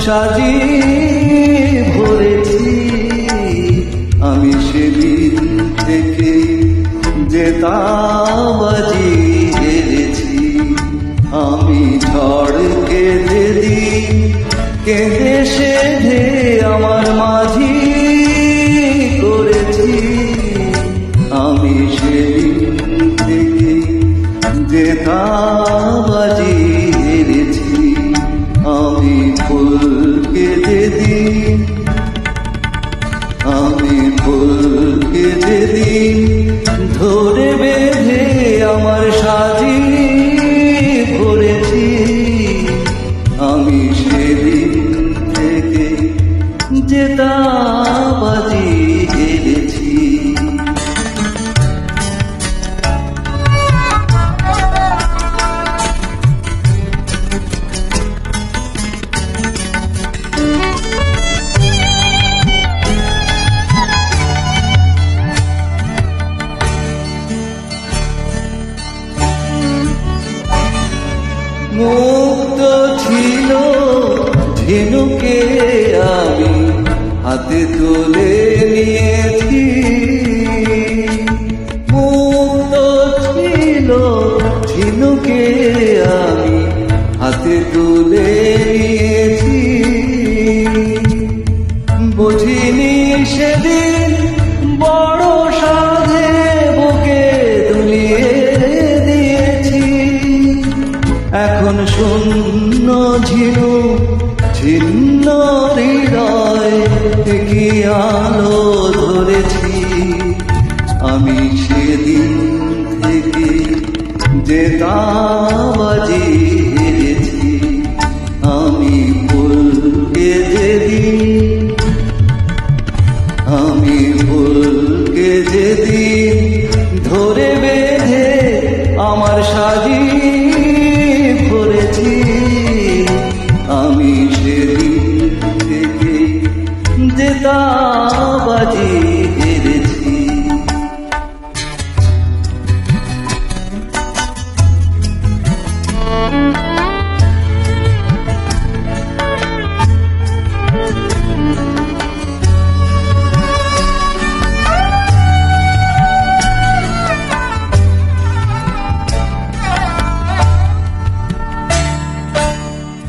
সাজিয়ে ভরেছি। আমি সেদিন থেকে যে তাবাজি হেরেছি। আমি ঝড় কেঁদে দিই, কেঁদে সেধে আমার মাঝি করেছি। আমি সেদিন থেকে যে তাবাজি হেরেছি। আমি ফুল কেঁদে দিই, আমি ফুল কেঁদে দিই, ধরে বেঁধে আমার সাজি ভরেছি। আমি সেদিন থেকে যে তাবাজি হেরেছি। মুক্ত ছিল ঝিনুকে আমি হাতে তুলে নিয়েছি। মুক্ত ছিল ঝিনুকে আমি হাতে তুলে নিয়েছি। বুঝিনি সেদিন বড় সাধে বুকে দুলিয়ে দিয়েছি। এখন শূন্য ঝিনুক ছিন্ন হৃদয় কি আলো ধরেছি। আমি সেদিন থেকে যে তাবাজি হেরেছি। আমি ফুল কেঁদে দিই, আমি ফুল কেঁদে দিই, ধরে বেঁধে আমার সাজি ভরেছি। আমি সেদিন থেকে যে তাবাজি হেরেছি।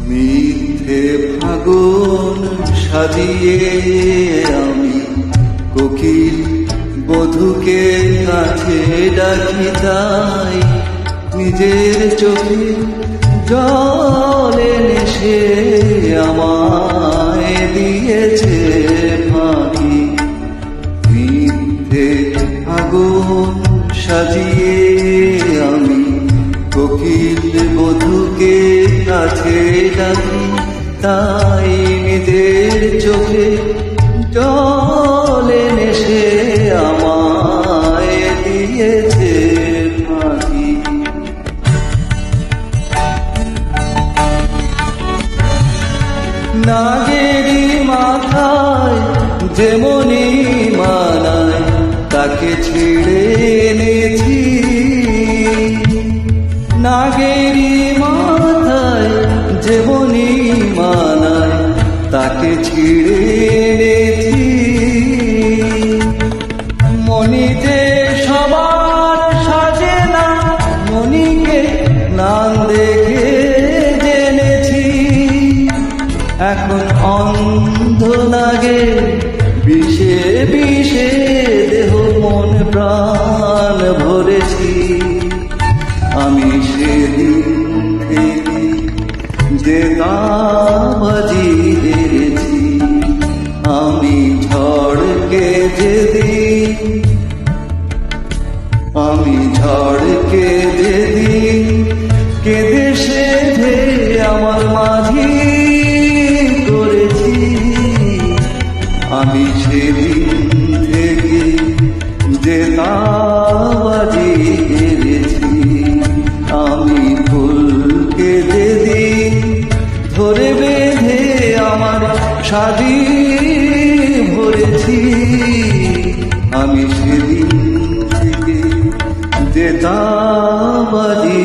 মিথ্যে ফাগুন সাজিয়ে আমি কোকিল বধূকে কাছে ডাকি। তাই নিজের চোখে জল এনে সে আমায় দিয়েছে ফাঁকি। মিথ্যে ফাগুন সাজিয়ে আমি কোকিল বধূকে কাছে ডাকি। তাই নিজের চোখে জল এনে সে আমায় দিয়েছে ফাঁকি। নাগেরি মাথায় যেমনি মানায় তাকে ছেড়ে এনেছি। নাগেরি মাথায় যেমনি মানায় তাকে ছিঁড়ে এনেছি। মনিতে সবার সাজে না, মনিকে নাম দেখে জেনেছি। এখন অন্ধ নাগে বিষে বিষে দেহ মন প্রাণ ভরেছি। আমি সেদিন থেকে যে তাবাজি হেরেছি। আমি ঝড় কেঁদে দিই, আমি ঝড় কেঁদে দিই, কেঁদে সেধে আমার মাঝি করেছি। আমি সেদিন থেকে যে তাবাজি হেরেছি। আমি ফুল কেঁদে দিই, ধরে বেঁধে আমার সাজি ভরেছি। আমি সেদিন থেকে যে তাবাজি